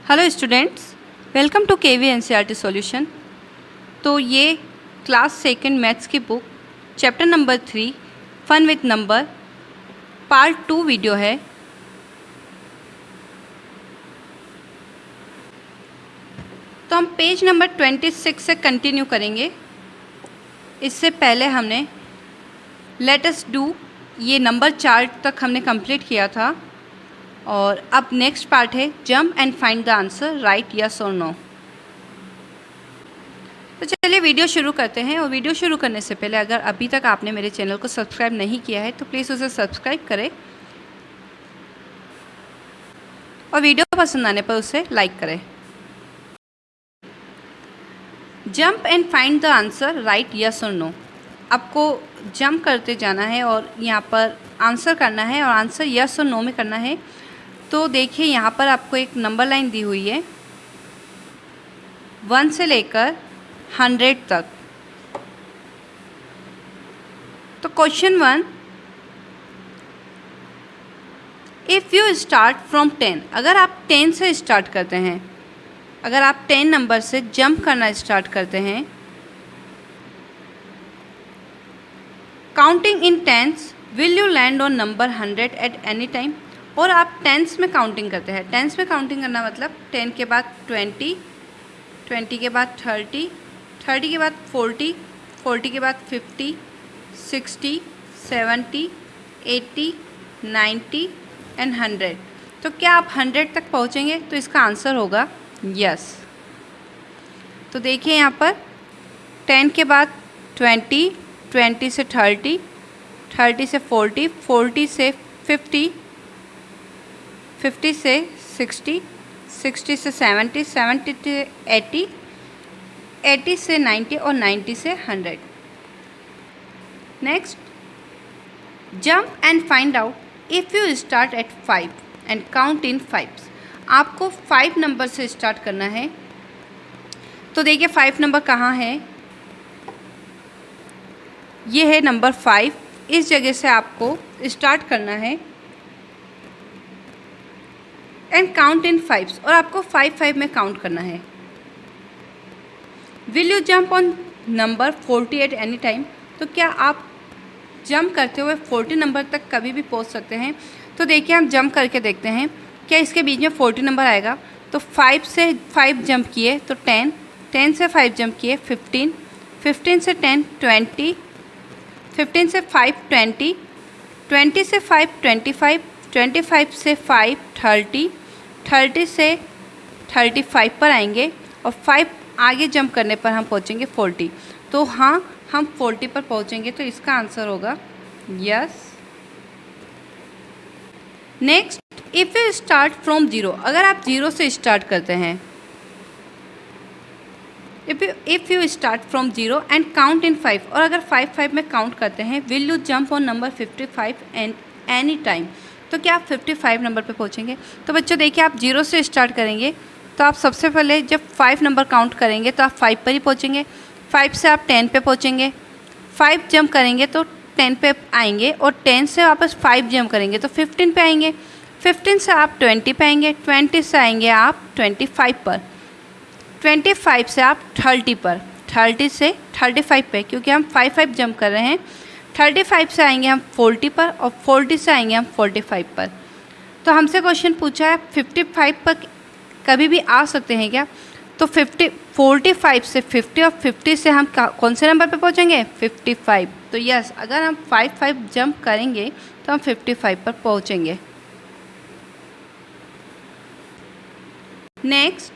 Hello students, welcome to KV NCERT solution. तो ये class second maths की book chapter number 3 fun with number part 2 video है। तो हम पेज नंबर 26 से कंटिन्यू करेंगे। इससे पहले हमने लेट अस डू ये नंबर चार्ट तक हमने कंप्लीट किया था और अब नेक्स्ट पार्ट है jump and find the answer, right yes और नो। तो चलिए वीडियो शुरू करते हैं। और वीडियो शुरू करने से पहले अगर अभी तक आपने मेरे चैनल को सब्सक्राइब नहीं किया है तो प्लीज़ उसे सब्सक्राइब करें और वीडियो पसंद आने पर उसे लाइक करें। Jump and find the answer, right yes और नो। आपको जंप करते जाना है और यहाँ पर आंसर करना है और आंसर यस और नो में करना है। तो देखिए यहाँ पर आपको एक नंबर लाइन दी हुई है 1 से लेकर 100 तक। तो question 1, if you start from 10, अगर आप 10 से स्टार्ट करते हैं, अगर आप 10 नंबर से जंप करना स्टार्ट करते हैं, counting in tens will you land on number 100 at any time. और आप टेंस में काउंटिंग करते हैं। टेंस में काउंटिंग करना मतलब 10 के बाद 20, 20 के बाद 30, 30 के बाद 40, 40 के बाद 50, 60, 70, 80, 90 एंड 100। तो क्या आप 100 तक पहुँचेंगे? तो इसका आंसर होगा यस। तो देखिए यहाँ पर 10 के बाद 20, 20 से 30, 30 से 40, 40 से 50, 50 से 60, 60 से 70, 70 से 80, 80 से 90 और 90 से 100। Next, jump and find out if you start at 5 and count in 5। आपको 5 नंबर से स्टार्ट करना है। तो देखिए 5 नंबर कहाँ है? ये है नंबर 5। इस जगह से आपको स्टार्ट करना है एंड काउंट इन 5 और आपको 5 में काउंट करना है। Will you jump on number 40 eight any time. तो क्या आप जंप करते हुए 40 नंबर तक कभी भी पहुंच सकते हैं? तो देखिए हम जंप करके देखते हैं क्या इसके बीच में 40 नंबर आएगा। तो 5 से 5 जंप किए तो 10, 10 से 5 जंप किए 15, 15 से 10 20, 15 से 5 20, 20 से 5 25, 25 से 5 30, 30 से 35 पर आएंगे और 5 आगे जंप करने पर हम पहुंचेंगे 40। तो हाँ, हम 40 पर पहुंचेंगे। तो इसका आंसर होगा yes. Next, if you start from 0, अगर आप 0 से स्टार्ट करते हैं, if you start from 0 and count in 5, और अगर 5 में काउंट करते हैं, will you jump on number 55 and any time. तो क्या आप 55 नंबर पे पहुंचेंगे? तो बच्चों देखिए आप 0 से स्टार्ट करेंगे तो आप सबसे पहले जब 5 नंबर काउंट करेंगे तो आप 5 पर ही पहुंचेंगे। 5 से आप 10 पे पहुंचेंगे, 5 जंप करेंगे तो 10 पे आएंगे और 10 से वापस 5 जंप करेंगे तो 15 पे आएंगे, 15 से आप 20 पे आएंगे, 20 से आएंगे आप 25 पर, 25 से आप 30 पर, 30 से 35 पे, क्योंकि हम 5 जंप कर रहे हैं। 35 से आएंगे हम 40 पर और 40 से आएंगे हम 45 पर। तो हमसे क्वेश्चन पूछा है 55 पर कभी भी आ सकते हैं क्या? तो 45 से 50 और 50 से हम कौन से नंबर पे पहुंचेंगे? 55। तो यस, अगर हम 5 जंप करेंगे तो हम 55 पर पहुंचेंगे। Next,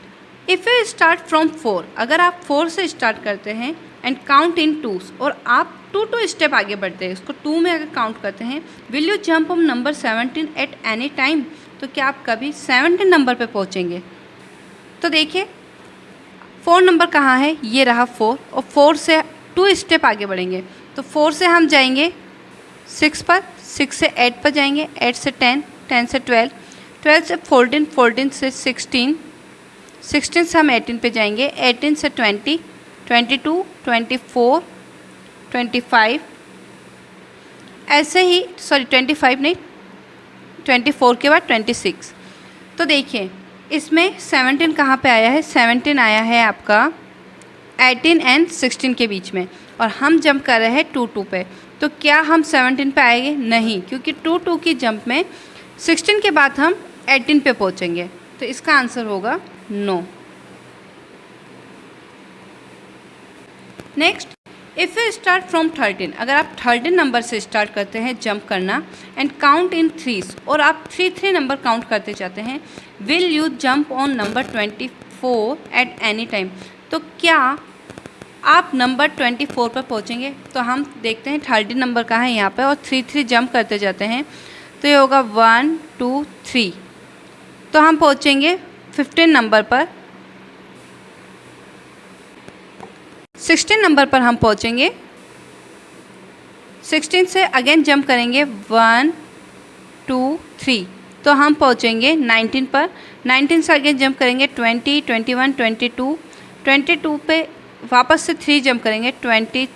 if you start from 4, अगर आप 4 से स्टार्ट करते हैं एंड काउंट इन 2 और आप 2 स्टेप आगे बढ़ते हैं, उसको 2 में अगर काउंट करते हैं, will you jump on number 17 eight any time. तो क्या आप कभी 17 नंबर पे पहुंचेंगे? तो देखिए 4 नंबर कहाँ है? ये रहा 4, और 4 से 2 स्टेप आगे बढ़ेंगे। तो 4 से हम जाएंगे 6 पर, 6 से 8 पर जाएंगे, 8 से 10, 10 से 12, 12 से 14, 14 से 16, 16 से हम 18 पे जाएंगे, 18 से 20, 22, 24, 25, ऐसे ही 25 नहीं, 24 के बाद 26। तो देखिए इसमें 17 कहाँ पे आया है? 17 आया है आपका 18 एंड 16 के बीच में, और हम जंप कर रहे हैं 2-2 पे। तो क्या हम 17 पे आएंगे? नहीं, क्योंकि 2-2 की जंप में 16 के बाद हम 18 पे पहुंचेंगे। तो इसका आंसर होगा no. Next, if you start from 13, अगर आप 13 नंबर से स्टार्ट करते हैं जंप करना एंड काउंट इन थ्रीज, और आप 3 नंबर काउंट करते जाते हैं, will you jump on number 24 eight any time? तो क्या आप नंबर 24 पर पहुंचेंगे? तो हम देखते हैं 13 नंबर कहाँ है यहाँ पे, और 3 जंप करते जाते हैं। तो ये होगा 1 2 3, तो हम पहुंचेंगे 15 नंबर पर। 16 नंबर पर हम पहुंचेंगे। 16 से अगेन जंप करेंगे 1 2 3, तो हम पहुंचेंगे 19 पर। 19 से अगेन जंप करेंगे 20 21 22, 22 पे वापस से 3 जंप करेंगे 20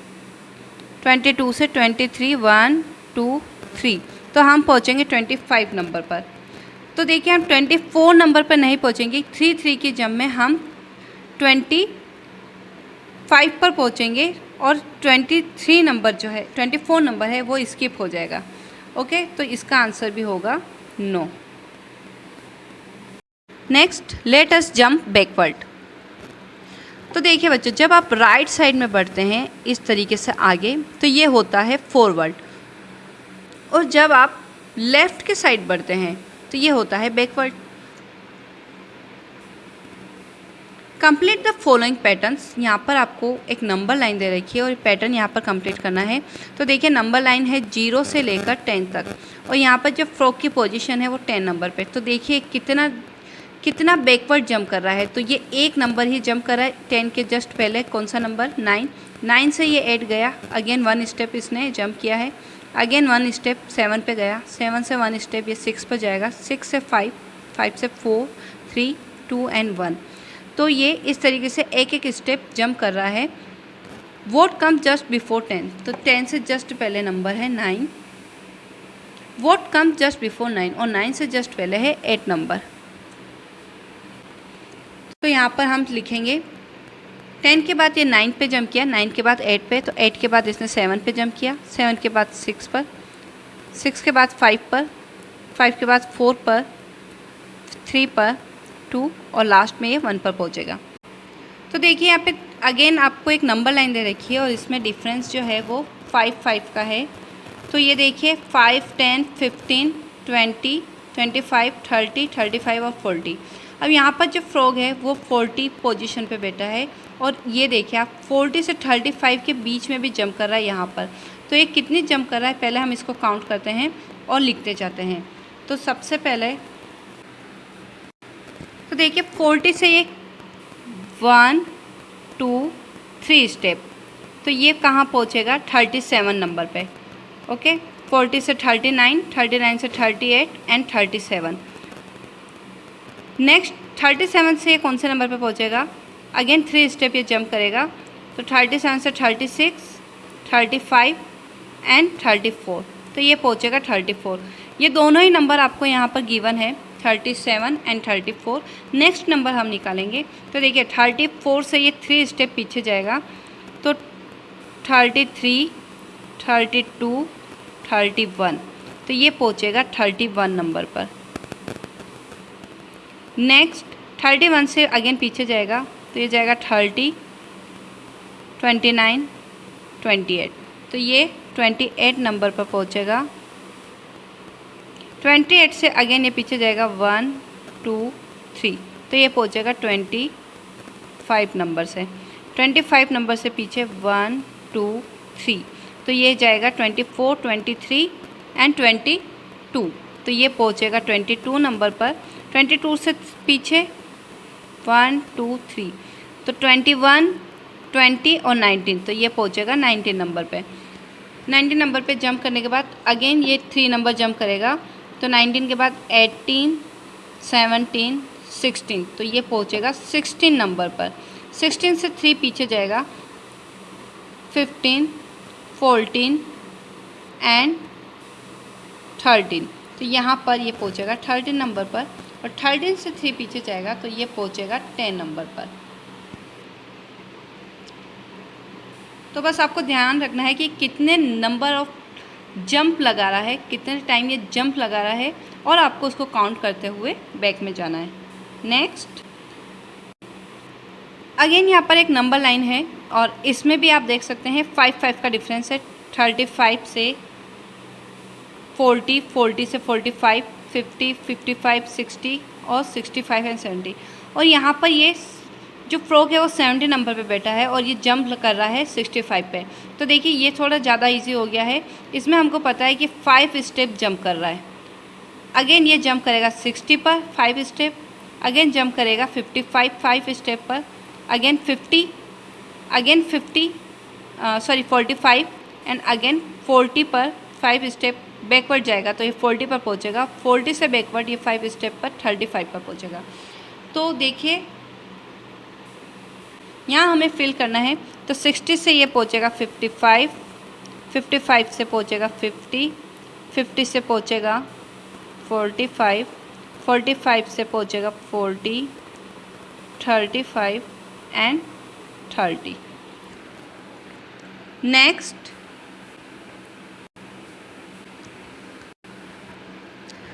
22 से 23 1 2 3, तो हम पहुंचेंगे 25 नंबर पर। तो देखिए हम 24 नंबर पर नहीं पहुंचेंगे, 3 की जंप में हम 25 पर पहुंचेंगे, और 23 नंबर जो है 24 नंबर है वो स्किप हो जाएगा। ओके, तो इसका आंसर भी होगा no. Next, let us jump backward. तो देखिए बच्चों, जब आप राइट साइड में बढ़ते हैं इस तरीके से आगे, तो ये होता है फॉरवर्ड, और जब आप लेफ़्ट के साइड बढ़ते हैं तो ये होता है backward. Complete the following patterns, यहाँ पर आपको एक नंबर लाइन दे रखी है और पैटर्न यहाँ पर कंप्लीट करना है। तो देखिए नंबर लाइन है 0 से लेकर 10 तक, और यहाँ पर जो फ्रॉक की पोजीशन है वो 10 नंबर पे। तो देखिए कितना बैकवर्ड जंप कर रहा है। तो ये एक नंबर ही जंप कर रहा है 10 के जस्ट पहले, कौन सा नंबर? 9। 9 से ये 8 गया, अगेन 1 स्टेप इसने जंप किया है, अगेन 1 स्टेप 7 पे गया, 7 से 1 स्टेप ये 6 पर जाएगा, 6 से 5, 5 से 4 3 2 एंड 1। तो ये इस तरीके से एक स्टेप जंप कर रहा है। वॉट कम जस्ट बिफोर 10, तो 10 से जस्ट पहले नंबर है 9। वॉट कम जस्ट बिफोर 9, और 9 से जस्ट पहले है 8 नंबर। तो यहाँ पर हम लिखेंगे 10 के बाद ये 9 पे जंप किया, 9 के बाद 8 पे, तो 8 के बाद इसने 7 पे जंप किया, 7 के बाद 6 पर, 6 के बाद 5 पर, 5 के बाद 4 पर, 3 पर, 2, और लास्ट में ये 1 पर पहुँचेगा। तो देखिए यहाँ पे अगेन आपको एक नंबर लाइन दे रखी है, और इसमें डिफरेंस जो है वो 5 का है। तो ये देखिए 5 10 15 20 25 30 35 और 40। अब यहाँ पर जो फ्रॉग है वो 40 पोजीशन पे बैठा है, और ये देखिए आप 40 से 35 के बीच में भी जंप कर रहा है यहाँ पर। तो ये कितनी जंप कर रहा है, पहले हम इसको काउंट करते हैं और लिखते जाते हैं। तो सबसे पहले तो देखिए 40 से ये 1 2 3 स्टेप, तो ये कहाँ पहुँचेगा? 37 नंबर पे। ओके, 40 से 39, 39 से 38 एंड 37। नेक्स्ट 37 से ये कौन से नंबर पे पहुँचेगा? अगेन 3 स्टेप ये जंप करेगा, तो 37 से 36 35 एंड 34, तो ये पहुँचेगा 34। ये दोनों ही नंबर आपको यहाँ पर गिवन है, 37 एंड 34। नेक्स्ट नंबर हम निकालेंगे, तो देखिए 34 से ये 3 स्टेप पीछे जाएगा, तो 33 32 31, तो ये पहुँचेगा 31 नंबर पर। नेक्स्ट 31 से अगेन पीछे जाएगा, तो ये जाएगा 30 29 28, तो ये 28 नंबर पर पहुँचेगा। 28 से अगेन ये पीछे जाएगा 1 2 3, तो ये पहुँचेगा 25 नंबर से। 25 नंबर से पीछे 1 2 3, तो ये जाएगा 24 23 एंड 22, तो ये पहुँचेगा 22 नंबर पर। 22 से पीछे 1 2 3, तो 21 20 और 19, तो ये पहुँचेगा 19 नंबर पे। 19 नंबर पे जंप करने के बाद अगेन ये 3 नंबर जंप करेगा, तो 19 के बाद 18 17 16, तो ये पहुँचेगा 16 नंबर पर। 16 से 3 पीछे जाएगा, 15 14 एंड 13, तो यहाँ पर ये पहुँचेगा 13 नंबर पर। और 13 से 3 पीछे जाएगा तो ये पहुंचेगा 10 नंबर पर। तो बस आपको ध्यान रखना है कि कितने नंबर ऑफ जंप लगा रहा है, कितने टाइम ये जंप लगा रहा है, और आपको उसको काउंट करते हुए बैक में जाना है। नेक्स्ट, अगेन यहाँ पर एक नंबर लाइन है और इसमें भी आप देख सकते हैं 5 का डिफरेंस है। 35 से 40, 40 से 45, 50, 55, 60 और 65 एंड 70। और यहाँ पर ये जो फ्रॉग है वो 70 नंबर पे बैठा है और ये जंप कर रहा है 65 पे। तो देखिए ये थोड़ा ज़्यादा इजी हो गया है। इसमें हमको पता है कि 5 स्टेप जंप कर रहा है। अगेन ये जंप करेगा 60 पर 5 स्टेप, अगेन जंप करेगा 55 5 स्टेप पर, अगेन 50, अगेन 45 एंड अगेन 40 पर 5 स्टेप बैकवर्ड जाएगा तो ये 40 पर पहुंचेगा। 40 से बैकवर्ड ये 5 स्टेप पर 35 पर पहुंचेगा। तो देखिए यहाँ हमें फिल करना है। तो 60 से ये पहुंचेगा 55, 55 से पहुंचेगा 50, 50 से पहुंचेगा 45, 45 से पहुंचेगा 40, 35 एंड 30।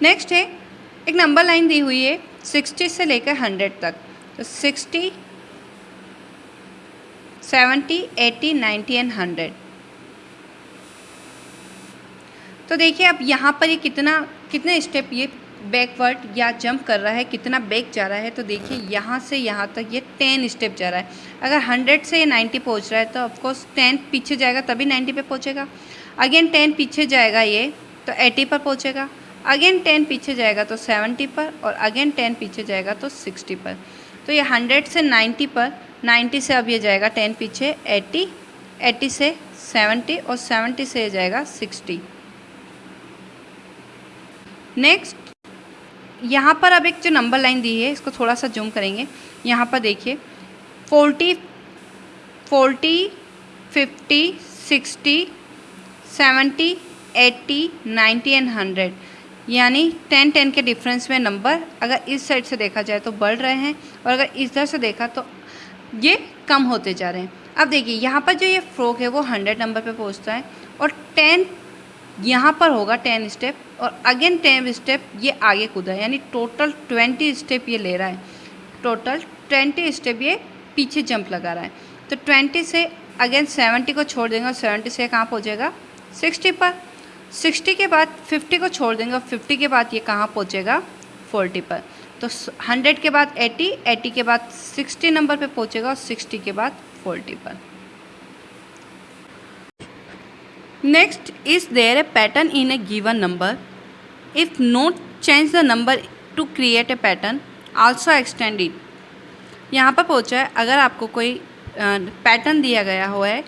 नेक्स्ट है एक नंबर लाइन दी हुई है 60 से लेकर 100 तक। तो 60, 70, 80, 90 एंड 100। तो देखिए अब यहाँ पर ये कितने स्टेप ये बैकवर्ड या जंप कर रहा है, कितना बैक जा रहा है। तो देखिए यहाँ से यहाँ तक ये 10 स्टेप जा रहा है। अगर 100 से ये 90 पहुँच रहा है तो ऑफकोर्स 10 पीछे जाएगा तभी 90 पे पहुँचेगा। अगेन 10 पीछे जाएगा ये तो 80 पर पहुँचेगा। अगेन 10 पीछे जाएगा तो 70 पर, और अगेन 10 पीछे जाएगा तो 60 पर। तो ये 100 से 90 पर, 90 से अब ये जाएगा 10 पीछे 80, 80 से 70 और 70 से ये जाएगा 60। नेक्स्ट, यहाँ पर अब एक जो नंबर लाइन दी है इसको थोड़ा सा जूम करेंगे। यहाँ पर देखिए 40, 50, 60, 70, 80, 90 एंड 100, यानी 10 के डिफरेंस में नंबर अगर इस साइड से देखा जाए तो बढ़ रहे हैं और अगर इधर से देखा तो ये कम होते जा रहे हैं। अब देखिए यहाँ पर जो ये फ्रॉग है वो 100 नंबर पे पहुँचता है और 10 यहाँ पर होगा 10 स्टेप और अगेन 10 स्टेप ये आगे कूदा है, यानी टोटल 20 स्टेप ये ले रहा है। टोटल 20 स्टेप ये पीछे जंप लगा रहा है। तो 20 से अगेन 70 को छोड़ देंगे और 70 से कहाँ पहुँचेगा 60 पर। 60 के बाद 50 को छोड़ देंगे और 50 के बाद ये कहाँ पहुँचेगा 40 पर। तो 100 के बाद 80, 80 के बाद 60 नंबर पे पहुँचेगा और 60 के बाद 40 पर। Next, is there a pattern in a given number? If not change the number to create a pattern, also extend it. यहाँ पर पहुँचा है, अगर आपको कोई पैटर्न दिया गया हुआ है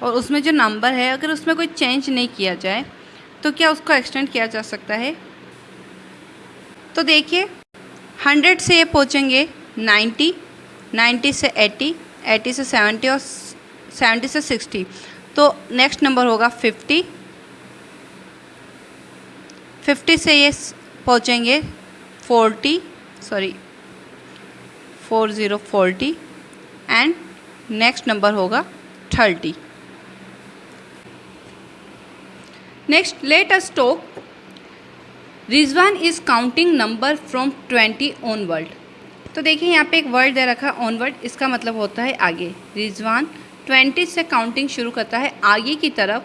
और उसमें जो नंबर है अगर उसमें कोई चेंज नहीं किया जाए तो क्या उसको एक्सटेंड किया जा सकता है? तो देखिए 100 से ये पहुँचेंगे 90, 90 से 80, 80 से 70 और 70 से 60। तो नेक्स्ट नंबर होगा 50, 50 से ये पहुँचेंगे 40 एंड नेक्स्ट नंबर होगा 30। Next, let us talk Rizwan is counting number from 20 onward. तो देखिए यहाँ पे एक वर्ड दे रखा है ऑनवर्ड, इसका मतलब होता है आगे। रिजवान 20 से काउंटिंग शुरू करता है आगे की तरफ।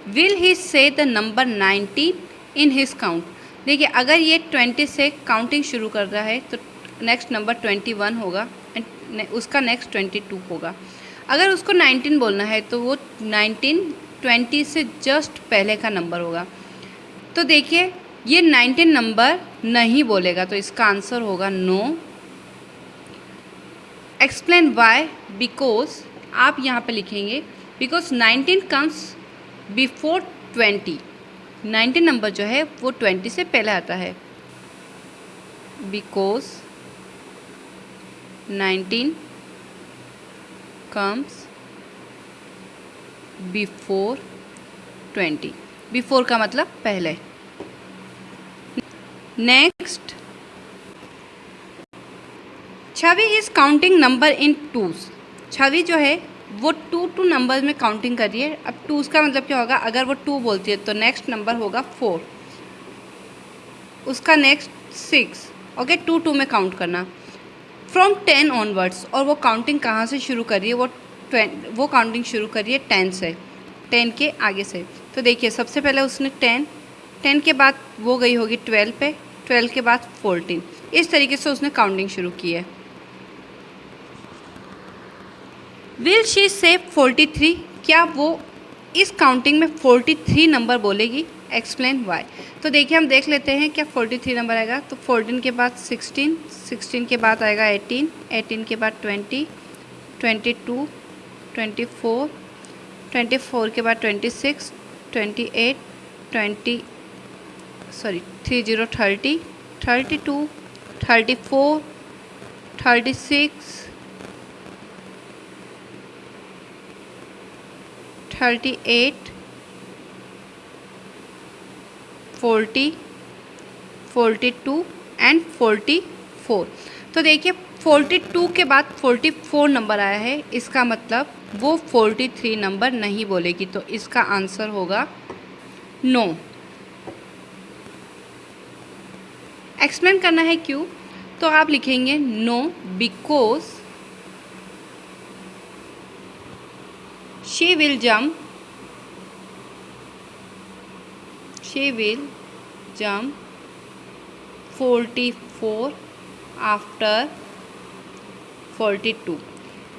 विल ही से the number 19 in his count. देखिए अगर ये 20 से काउंटिंग शुरू कर रहा है तो नेक्स्ट नंबर 21 होगा एंड उसका नेक्स्ट 22 होगा। अगर उसको 19 बोलना है तो वो 19 20 से जस्ट पहले का नंबर होगा। तो देखिए ये 19 नंबर नहीं बोलेगा तो इसका आंसर होगा नो। एक्सप्लेन वाई, बिकॉज आप यहाँ पे लिखेंगे बिकॉज 19 कम्स बिफोर 20। 19 नंबर जो है वो 20 से पहले आता है। Because 19 comes before 20। बिफोर का मतलब पहले। Next, Chhavi is counting number in twos. Chhavi जो है वो टू नंबर में काउंटिंग कर रही है। अब टूज का मतलब क्या होगा, अगर वो 2 बोलती है तो नेक्स्ट नंबर होगा 4, उसका नेक्स्ट 6। ओके, 2 में काउंट करना फ्रॉम 10 ऑनवर्ड्स। और वो काउंटिंग कहाँ से शुरू कर रही है, वो काउंटिंग शुरू कर रही है 10 से, 10 के आगे से। तो देखिए सबसे पहले उसने 10 के बाद वो गई होगी 12 पे, 12 के बाद 14। इस तरीके से उसने काउंटिंग शुरू की है। विल शी से 43, क्या वो इस काउंटिंग में 43 नंबर बोलेगी? Explain why. तो देखिए हम देख लेते हैं क्या 43 नंबर आएगा। तो 14 के बाद 16, 16 के बाद आएगा 18, 18 के बाद 20, 22, 24, 24 के बाद 26, 28, 30, 30, 32, 34, 36, 38, 40, 42 एंड 44। तो देखिए 42 के बाद 44 नंबर आया है, इसका मतलब वो 43 नंबर नहीं बोलेगी। तो इसका आंसर होगा नो। एक्सप्लेन करना है क्यों, तो आप लिखेंगे no because she will jump 44 after 42।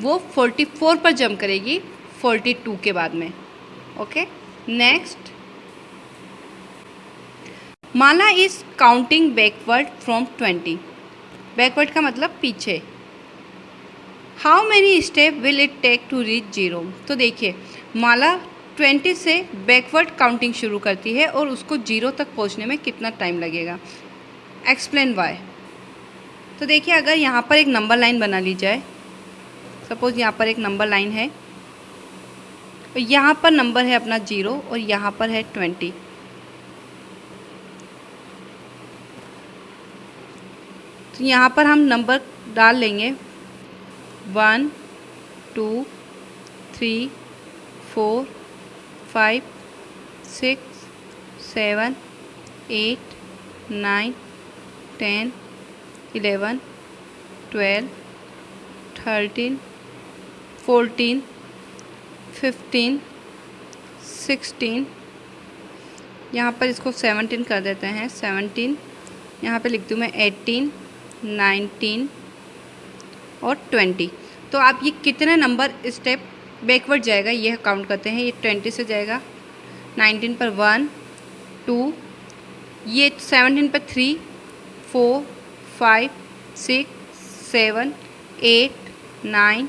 वो 44 पर जंप करेगी 42 के बाद में। Okay, next, Mala is counting backward from 20। Backward का मतलब पीछे। How many step will it take to reach 0। तो देखिए माला 20 से बैकवर्ड काउंटिंग शुरू करती है और उसको 0 तक पहुंचने में कितना टाइम लगेगा। Explain why. तो देखिए अगर यहाँ पर एक नंबर लाइन बना ली जाए, सपोज़ यहाँ पर एक नंबर लाइन है, तो यहाँ पर नंबर है अपना 0 और यहाँ पर है 20। तो यहाँ पर हम नंबर डाल लेंगे 1 2 3 4 5 6 7 8 9 10 11 12 13 14 15 16। यहाँ पर इसको 17 कर देते हैं, 17। यहाँ पे लिख दूँ मैं 18 19 और 20। तो आप ये कितने नंबर स्टेप बैकवर्ड जाएगा ये काउंट करते हैं। ये 20 से जाएगा, 19 पर 1 2, ये 17 पर 3 4 5 6 7 8 9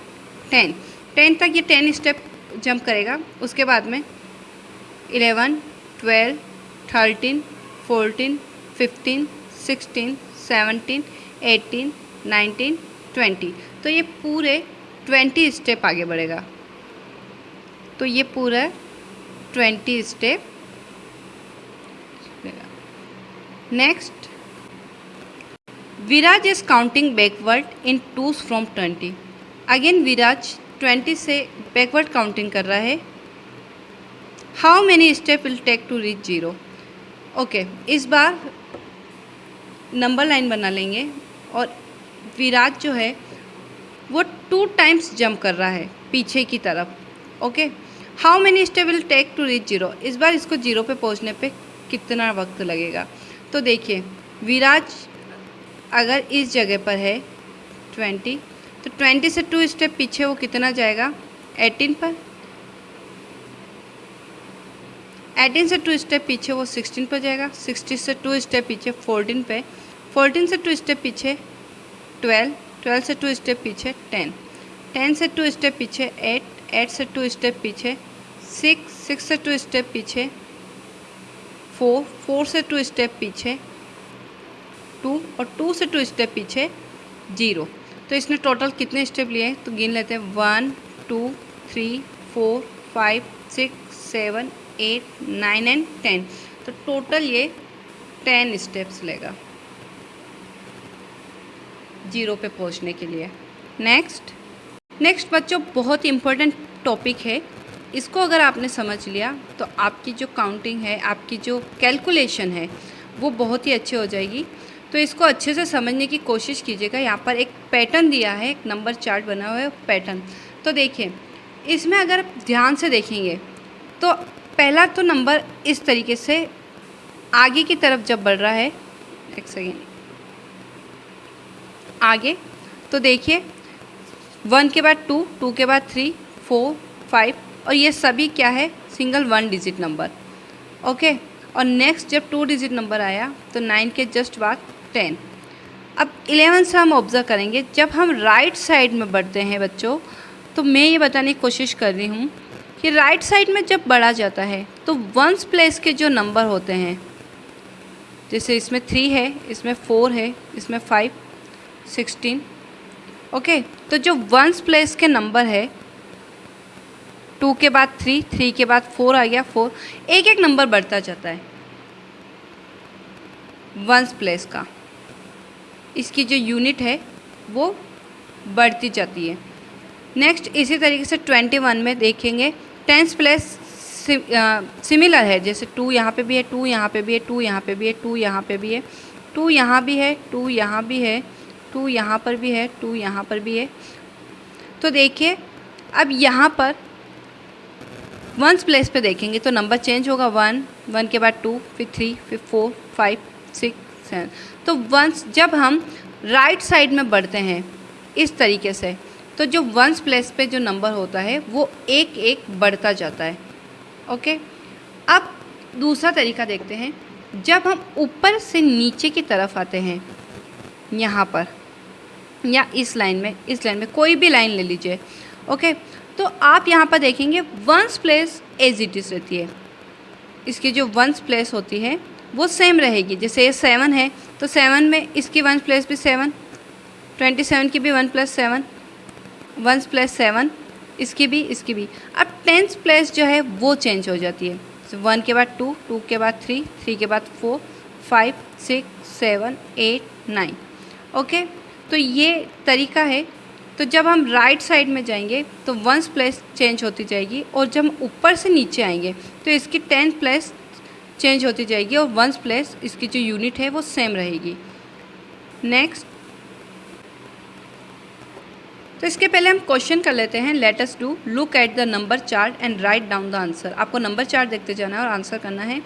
10। 10 तक ये 10 स्टेप जंप करेगा। उसके बाद में 11 12 13 14 15 16 17 18 19 20। तो ये पूरे 20 स्टेप आगे बढ़ेगा। तो ये पूरा 20 step. Next, Viraj is counting backward in twos from 20। Again Viraj 20 से बैकवर्ड काउंटिंग कर रहा है। How many step will take to reach 0। Okay, इस बार नंबर लाइन बना लेंगे और विराज जो है वो 2 टाइम्स जंप कर रहा है पीछे की तरफ। Okay, how many step will take to reach 0। इस बार इसको 0 पे पहुंचने पे कितना वक्त लगेगा। तो देखिए विराज अगर इस जगह पर है 20, तो 20 से 2 स्टेप पीछे वो कितना जाएगा, 18 पर। 18 से 2 स्टेप पीछे वो 16 पर जाएगा। 16 से 2 स्टेप पीछे 14 पे। 14 से 2 स्टेप पीछे 12। 12 से 2 स्टेप पीछे 10। 10 से 2 स्टेप पीछे 8। 8 से 2 स्टेप पीछे 6। 6 से 2 स्टेप पीछे 4। 4 से 2 स्टेप पीछे 2 और 2 से 2 स्टेप पीछे 0। तो इसने टोटल कितने स्टेप लिए तो गिन लेते हैं 1 2 3 4 5 6 7 8 9 एंड 10। तो टोटल ये 10 स्टेप्स लेगा। 0 पे पहुंचने के लिए। नेक्स्ट बच्चों बहुत ही इम्पोर्टेंट टॉपिक है, इसको अगर आपने समझ लिया तो आपकी जो काउंटिंग है, आपकी जो कैलकुलेशन है वो बहुत ही अच्छी हो जाएगी। तो इसको अच्छे से समझने की कोशिश कीजिएगा। यहाँ पर एक पैटर्न दिया है, एक नंबर चार्ट बना हुआ है पैटर्न। तो देखिए इसमें अगर आप ध्यान से देखेंगे तो पहला तो नंबर इस तरीके से आगे की तरफ जब बढ़ रहा है, एक सेकेंड आगे, तो देखिए 1 के बाद 2, 2 के बाद 3, 4, 5 और ये सभी क्या है, सिंगल 1 डिजिट नंबर। ओके, और नेक्स्ट जब 2 डिजिट नंबर आया तो 9 के जस्ट बाद 10। अब 11 से हम ऑब्ज़र्व करेंगे, जब हम राइट साइड में बढ़ते हैं बच्चों, तो मैं ये बताने की कोशिश कर रही हूँ कि राइट साइड में जब बढ़ा जाता है तो वंस प्लेस के जो नंबर होते हैं, जैसे इसमें 3 है, इसमें 4 है, इसमें 5, 16। ओके, तो जो वंस प्लेस के नंबर है, 2 के बाद 3, 3 के बाद 4 आ गया 4, एक एक नंबर बढ़ता जाता है वंस प्लेस का, इसकी जो यूनिट है वो बढ़ती जाती है। नेक्स्ट इसी तरीके से 21 में देखेंगे टेंस प्लेस सिमिलर है, जैसे 2 यहाँ पे भी है, 2 यहाँ पे भी है, 2 यहाँ पे भी है, 2 यहाँ पे भी है, 2 यहाँ भी है, 2 यहाँ भी है, 2 यहाँ पर भी है, 2 यहाँ पर भी है। तो देखिए अब यहाँ पर वंस प्लेस पे देखेंगे तो नंबर चेंज होगा, 1, 1 के बाद 2, फिर 3, फिर 4, 5, 6, 7। तो वंस जब हम राइट साइड में बढ़ते हैं इस तरीके से, तो जो वंस प्लेस पे जो नंबर होता है वो एक एक बढ़ता जाता है। ओके, अब दूसरा तरीका देखते हैं, जब हम ऊपर से नीचे की तरफ आते हैं यहाँ पर या इस लाइन में कोई भी लाइन ले लीजिए। ओके, तो आप यहाँ पर देखेंगे ones place as it is रहती है, इसकी जो वंस प्लेस होती है वो सेम रहेगी। जैसे ये 7 है तो 7 में इसकी वंस प्लेस भी 7, 27 की भी 1 + 7, 1 + 7, इसकी भी। अब टेंस प्लेस जो है वो चेंज हो जाती है, 1 के बाद 2, 2 के बाद 3, 3 के बाद 4, 5, 6, 7, 8, 9। ओके, तो ये तरीका है। तो जब हम राइट साइड में जाएंगे तो वंस प्लेस चेंज होती जाएगी, और जब हम ऊपर से नीचे आएंगे तो इसकी टेंस प्लेस चेंज होती जाएगी, और वंस प्लेस इसकी जो यूनिट है वो सेम रहेगी। नेक्स्ट, तो इसके पहले हम क्वेश्चन कर लेते हैं। Let us do, look at the number chart and write down the answer. आपको नंबर चार्ट देखते जाना है और आंसर करना है।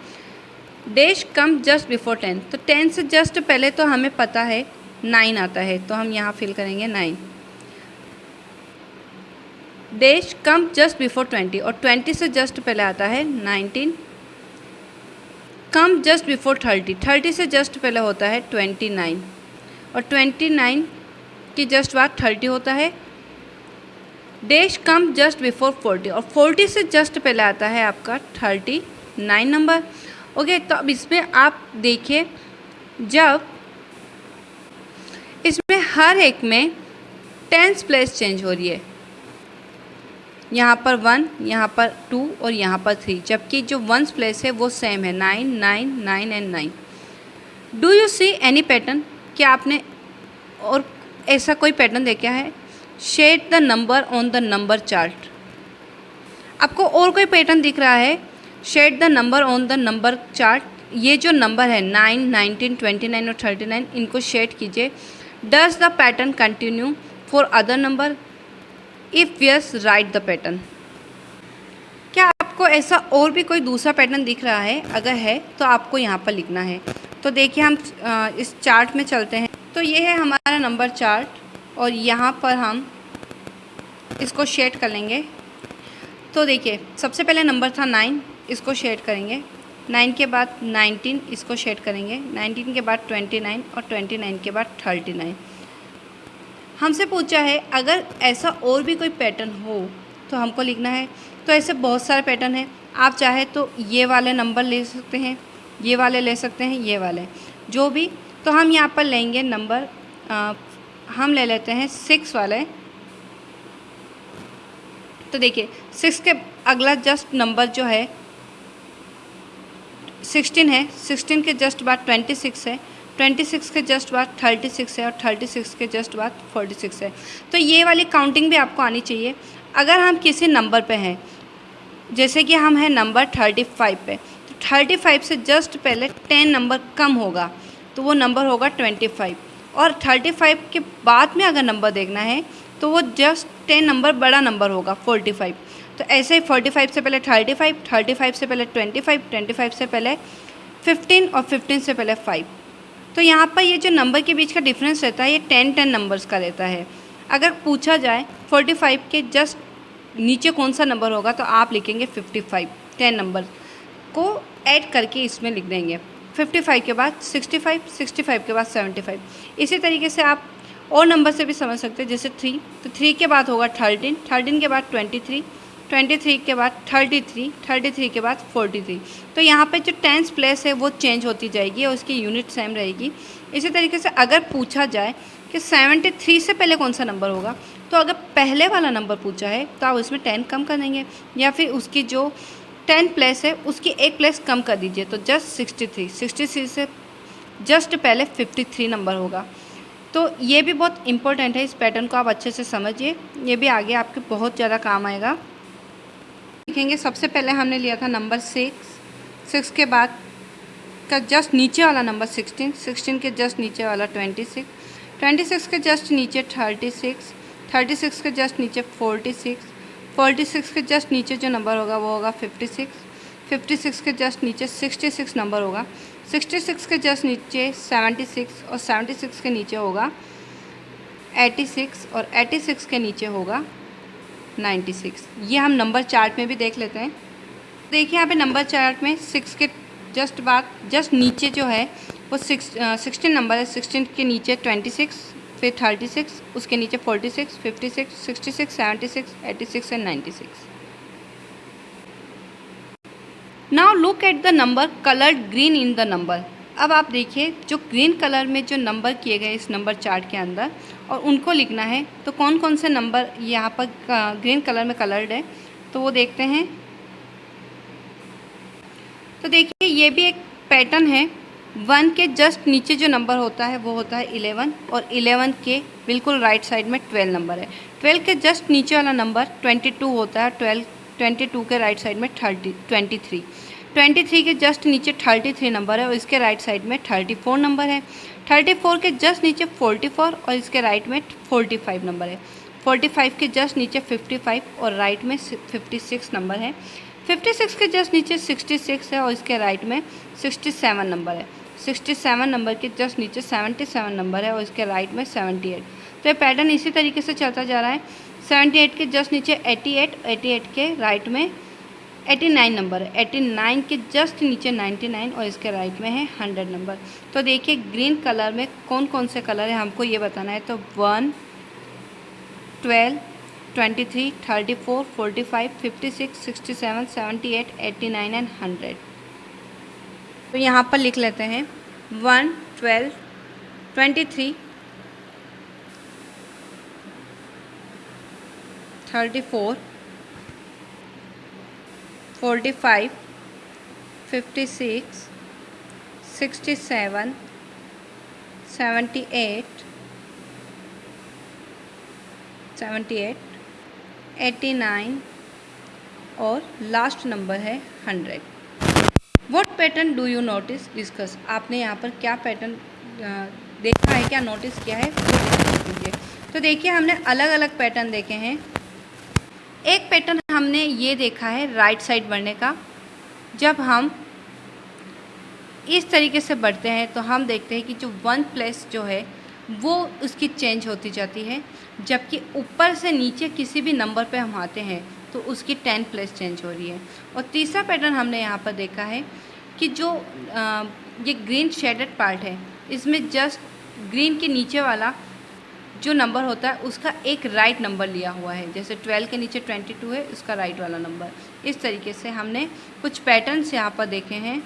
डैश कम जस्ट बिफोर 10, तो 10 से जस्ट पहले तो हमें पता है 9 आता है, तो हम यहाँ फिल करेंगे 9। डैश कम जस्ट बिफोर 20, और 20 से जस्ट पहले आता है 19। कम जस्ट बिफोर 30, 30 से जस्ट पहले होता है 29, और 29 की जस्ट बाद 30 होता है। डैश कम जस्ट बिफोर 40, और 40 से जस्ट पहले आता है आपका 39 नंबर। ओके, तो अब इसमें आप देखिए, जब इसमें हर एक में टेंस प्लेस चेंज हो रही है, यहाँ पर 1, यहाँ पर 2 और यहाँ पर 3, जबकि जो वंस प्लेस है वो सेम है, 9, 9, 9 and 9। Do you see any pattern, क्या आपने और ऐसा कोई पैटर्न देखा है? Shade the number on the number chart. आपको और कोई पैटर्न दिख रहा है? Shade the number on the number chart. ये जो नंबर है 9, 19, 29 और 39, इनको शेड कीजिए। Does the pattern continue for other number? If yes, right the pattern. क्या आपको ऐसा और भी कोई दूसरा पैटर्न दिख रहा है? अगर है तो आपको यहाँ पर लिखना है। तो देखिए हम इस चार्ट में चलते हैं। तो ये है हमारा नंबर चार्ट, और यहाँ पर हम इसको शेड कर लेंगे। तो देखिए सबसे पहले नंबर था 9, इसको शेड करेंगे। 9 के बाद 19, इसको शेड करेंगे। 19 के बाद 29, और 29 के बाद 39। हमसे पूछा है अगर ऐसा और भी कोई पैटर्न हो तो हमको लिखना है। तो ऐसे बहुत सारे पैटर्न हैं, आप चाहे तो ये वाले नंबर ले सकते हैं, ये वाले ले सकते हैं, ये वाले जो भी। तो हम यहाँ पर लेंगे नंबर, हम ले लेते हैं 6 वाले। तो देखिए 6 के अगला जस्ट नंबर जो है 16 है, 16 के जस्ट बाद 26 है, 26 के जस्ट बाद 36 है और 36 के जस्ट बाद 46 है। तो ये वाली काउंटिंग भी आपको आनी चाहिए। अगर हम किसी नंबर पे हैं, जैसे कि हम हैं नंबर 35 पे, तो 35 से जस्ट पहले 10 नंबर कम होगा तो वो नंबर होगा 25, और 35 के बाद में अगर नंबर देखना है तो वो जस्ट 10 नंबर बड़ा नंबर होगा 45। तो ऐसे ही 45 से पहले 35, 35 से पहले 25, 25 से पहले 15 और 15 से पहले 5। तो यहाँ पर ये जो नंबर के बीच का डिफरेंस रहता है ये 10 नंबर्स का रहता है। अगर पूछा जाए 45 के जस्ट नीचे कौन सा नंबर होगा तो आप लिखेंगे 55, 10 नंबर को ऐड करके इसमें लिख देंगे। 55 के बाद 65, 65 के बाद 75। इसी तरीके से आप और नंबर से भी समझ सकते हैं, जैसे 3, तो 3 के बाद होगा 13, 13 के बाद 23, 23 के बाद 33, 33 के बाद 43। तो यहाँ पे जो 10th प्लेस है वो चेंज होती जाएगी और उसकी यूनिट सेम रहेगी। इसी तरीके से अगर पूछा जाए कि 73 से पहले कौन सा नंबर होगा, तो अगर पहले वाला नंबर पूछा है तो आप उसमें 10 कम कर देंगे, या फिर उसकी जो 10 प्लेस है उसकी एक प्लेस कम कर दीजिए, तो जस्ट 63, 63 से जस्ट पहले 53 नंबर होगा। तो ये भी बहुत इंपॉर्टेंट है, इस पैटर्न को आप अच्छे से समझिए, ये भी आगे आपके बहुत ज़्यादा काम आएगा। देखेंगे सबसे पहले हमने लिया था नंबर 6, 6 के बाद का जस्ट नीचे वाला नंबर 16, 16 के जस्ट नीचे वाला 26, 26 के जस्ट नीचे 36, 36 के जस्ट नीचे 46, 46 के जस्ट नीचे जो नंबर होगा वो होगा 56, 56 के जस्ट नीचे 66 नंबर होगा, 66 के जस्ट नीचे 76 और 76 के नीचे होगा 86 और 86 के नीचे होगा 96। ये हम नंबर चार्ट में भी देख लेते हैं। देखिए यहाँ पे नंबर चार्ट में 6 के जस्ट बाद जस्ट नीचे जो है वो 16 नंबर है, 16 के नीचे 26, फिर 36, उसके नीचे 46, 56, 66, 76, 86 and 96। Now look at the number coloured green in the number. अब आप देखिए जो ग्रीन कलर में जो नंबर किए गए इस नंबर चार्ट के अंदर और उनको लिखना है, तो कौन कौन से नंबर यहाँ पर ग्रीन कलर में कलर्ड है तो वो देखते हैं। तो देखिए ये भी एक पैटर्न है। 1 के जस्ट नीचे जो नंबर होता है वो होता है 11, और 11 के बिल्कुल राइट साइड में 12 नंबर है। 12 के जस्ट नीचे वाला नंबर 22 होता है, 22 के राइट साइड में 23, 23 के जस्ट नीचे 33 नंबर है और इसके राइट साइड में 34 नंबर है। 34 के जस्ट नीचे 44 और इसके राइट में 45 नंबर है। 45 के जस्ट नीचे 55 और राइट में 56 नंबर है। 56 के जस्ट नीचे 66 है और इसके राइट में 67 नंबर है। 67 नंबर के जस्ट नीचे 77 नंबर है और इसके राइट में 78। तो ये पैटर्न इसी तरीके से चलता जा रहा है। 78 के जस्ट नीचे 88, 88 के राइट में 89 नंबर है। 89 के जस्ट नीचे 99 और इसके राइट में है 100 नंबर। तो देखिए ग्रीन कलर में कौन कौन से कलर है हमको ये बताना है। तो 1, 12, 23, 34, 45, 56, 67, 78, 89 एंड 100। तो यहाँ पर लिख लेते हैं 1, 12, 23, 34, 45, 56, 67, 78, 89 और लास्ट नंबर है 100। What pattern do you notice discuss. आपने यहाँ पर क्या पैटर्न देखा है, क्या नोटिस किया है, वो डिस्कस कीजिए। तो देखिए हमने अलग अलग पैटर्न देखे हैं। एक पैटर्न हमने ये देखा है राइट साइड बढ़ने का। जब हम इस तरीके से बढ़ते हैं तो हम देखते हैं कि जो 1 प्लेस जो है वो उसकी चेंज होती जाती है, जबकि ऊपर से नीचे किसी भी नंबर पे हम आते हैं तो उसकी 10 प्लेस चेंज हो रही है। और तीसरा पैटर्न हमने यहाँ पर देखा है कि जो ये ग्रीन शेडेड पार्ट है, इसमें जस्ट ग्रीन के नीचे वाला जो नंबर होता है उसका एक राइट नंबर लिया हुआ है। जैसे 12 के नीचे 22 है, उसका राइट वाला नंबर। इस तरीके से हमने कुछ पैटर्न्स यहाँ पर देखे हैं।